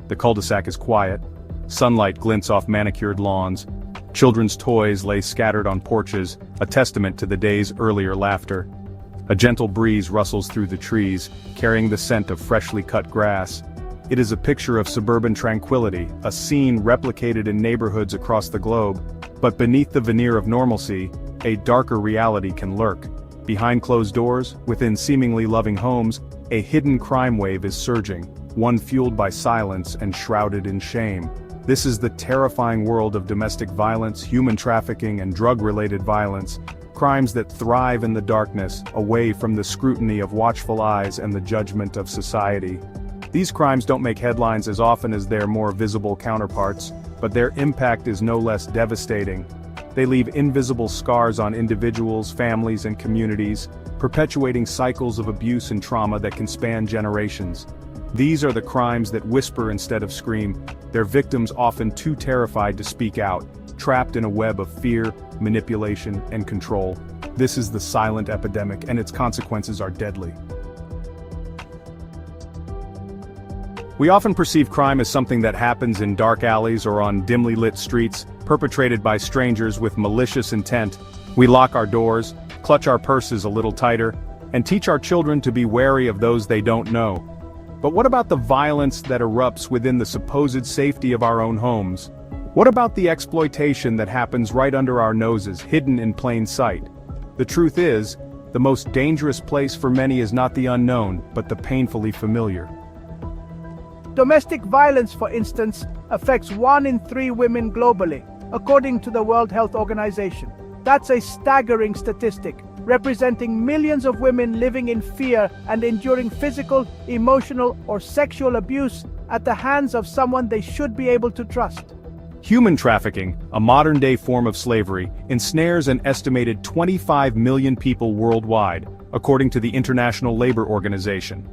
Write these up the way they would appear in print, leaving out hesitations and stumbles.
The cul-de-sac is quiet. Sunlight glints off manicured lawns. Children's toys lay scattered on porches, a testament to the day's earlier laughter. A gentle breeze rustles through the trees, carrying the scent of freshly cut grass. It is a picture of suburban tranquility, a scene replicated in neighborhoods across the globe. But beneath the veneer of normalcy, a darker reality can lurk. Behind closed doors, within seemingly loving homes, a hidden crime wave is surging, one fueled by silence and shrouded in shame. This is the terrifying world of domestic violence, human trafficking, and drug-related violence, crimes that thrive in the darkness, away from the scrutiny of watchful eyes and the judgment of society. These crimes don't make headlines as often as their more visible counterparts, but their impact is no less devastating. They leave invisible scars on individuals, families, and communities, perpetuating cycles of abuse and trauma that can span generations. These are the crimes that whisper instead of scream, their victims often too terrified to speak out, trapped in a web of fear, manipulation, and control. This is the silent epidemic, and its consequences are deadly. We often perceive crime as something that happens in dark alleys or on dimly lit streets, perpetrated by strangers with malicious intent. We lock our doors, clutch our purses a little tighter, and teach our children to be wary of those they don't know. But what about the violence that erupts within the supposed safety of our own homes? What about the exploitation that happens right under our noses, hidden in plain sight? The truth is, the most dangerous place for many is not the unknown, but the painfully familiar. Domestic violence, for instance, affects 1 in 3 women globally, according to the World Health Organization. That's a staggering statistic, representing millions of women living in fear and enduring physical, emotional, or sexual abuse at the hands of someone they should be able to trust. Human trafficking, a modern-day form of slavery, ensnares an estimated 25 million people worldwide, according to the International Labor Organization.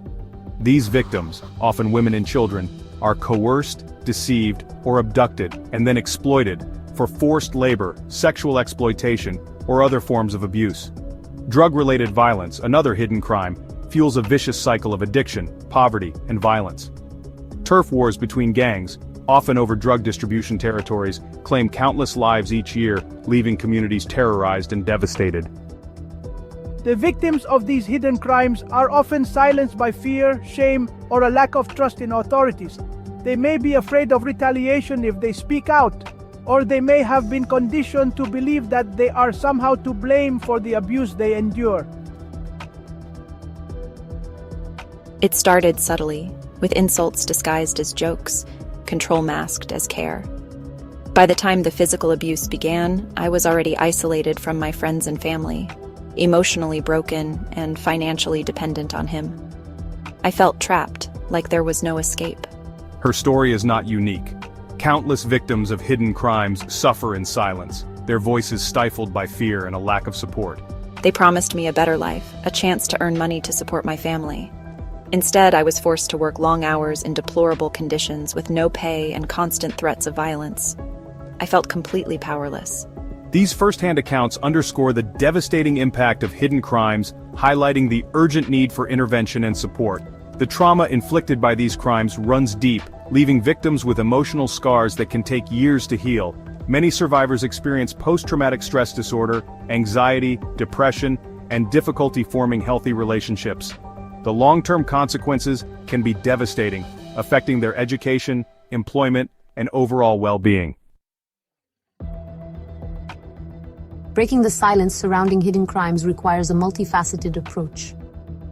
These victims, often women and children, are coerced, deceived, or abducted, and then exploited for forced labor, sexual exploitation, or other forms of abuse. Drug-related violence, another hidden crime, fuels a vicious cycle of addiction, poverty, and violence. Turf wars between gangs, often over drug distribution territories, claim countless lives each year, leaving communities terrorized and devastated. The victims of these hidden crimes are often silenced by fear, shame, or a lack of trust in authorities. They may be afraid of retaliation if they speak out, or they may have been conditioned to believe that they are somehow to blame for the abuse they endure. It started subtly, with insults disguised as jokes, control masked as care. By the time the physical abuse began, I was already isolated from my friends and family, emotionally broken and financially dependent on him. I felt trapped, like there was no escape. Her story is not unique. Countless victims of hidden crimes suffer in silence, their voices stifled by fear and a lack of support. They promised me a better life, a chance to earn money to support my family. Instead, I was forced to work long hours in deplorable conditions with no pay and constant threats of violence. I felt completely powerless. These first-hand accounts underscore the devastating impact of hidden crimes, highlighting the urgent need for intervention and support. The trauma inflicted by these crimes runs deep, leaving victims with emotional scars that can take years to heal. Many survivors experience post-traumatic stress disorder, anxiety, depression, and difficulty forming healthy relationships. The long-term consequences can be devastating, affecting their education, employment, and overall well-being. Breaking the silence surrounding hidden crimes requires a multifaceted approach.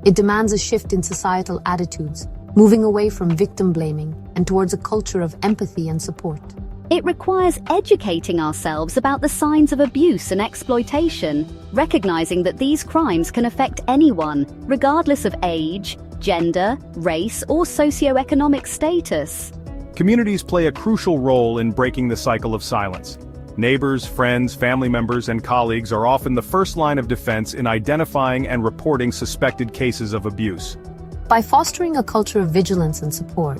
It demands a shift in societal attitudes, moving away from victim blaming and towards a culture of empathy and support. It requires educating ourselves about the signs of abuse and exploitation, recognizing that these crimes can affect anyone, regardless of age, gender, race, or socioeconomic status. Communities play a crucial role in breaking the cycle of silence. Neighbors, friends, family members, and colleagues are often the first line of defense in identifying and reporting suspected cases of abuse. By fostering a culture of vigilance and support,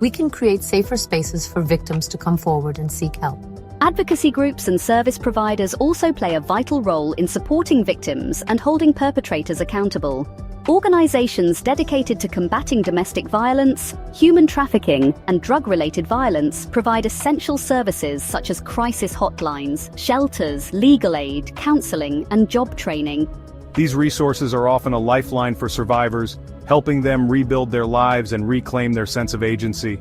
we can create safer spaces for victims to come forward and seek help. Advocacy groups and service providers also play a vital role in supporting victims and holding perpetrators accountable. Organizations dedicated to combating domestic violence, human trafficking, and drug-related violence provide essential services such as crisis hotlines, shelters, legal aid, counseling, and job training. These resources are often a lifeline for survivors, helping them rebuild their lives and reclaim their sense of agency.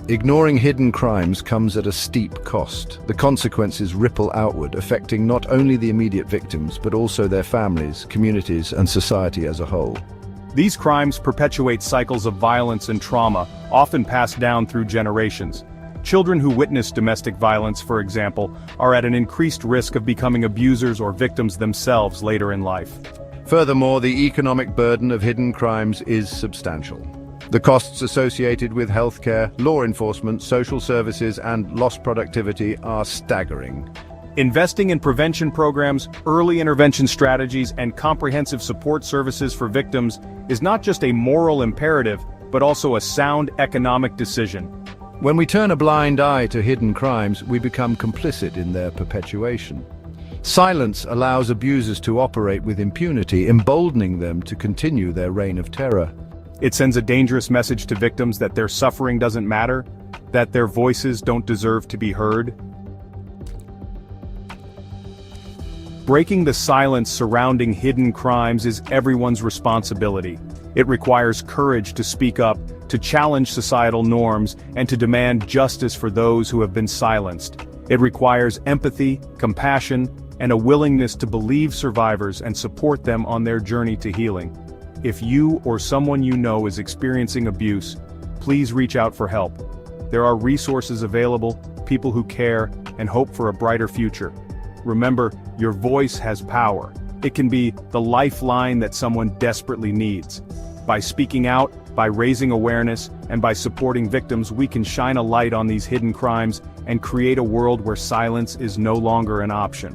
Ignoring hidden crimes comes at a steep cost. The consequences ripple outward, affecting not only the immediate victims, but also their families, communities, and society as a whole. These crimes perpetuate cycles of violence and trauma, often passed down through generations. Children who witness domestic violence, for example, are at an increased risk of becoming abusers or victims themselves later in life. Furthermore, the economic burden of hidden crimes is substantial. The costs associated with healthcare, law enforcement, social services, and lost productivity are staggering. Investing in prevention programs, early intervention strategies, and comprehensive support services for victims is not just a moral imperative, but also a sound economic decision. When we turn a blind eye to hidden crimes, we become complicit in their perpetuation. Silence allows abusers to operate with impunity, emboldening them to continue their reign of terror. It sends a dangerous message to victims that their suffering doesn't matter, that their voices don't deserve to be heard. Breaking the silence surrounding hidden crimes is everyone's responsibility. It requires courage to speak up, to challenge societal norms, and to demand justice for those who have been silenced. It requires empathy, compassion, and a willingness to believe survivors and support them on their journey to healing. If you or someone you know is experiencing abuse, please reach out for help. There are resources available, people who care, and hope for a brighter future. Remember, your voice has power. It can be the lifeline that someone desperately needs. By speaking out, by raising awareness, and by supporting victims, we can shine a light on these hidden crimes and create a world where silence is no longer an option.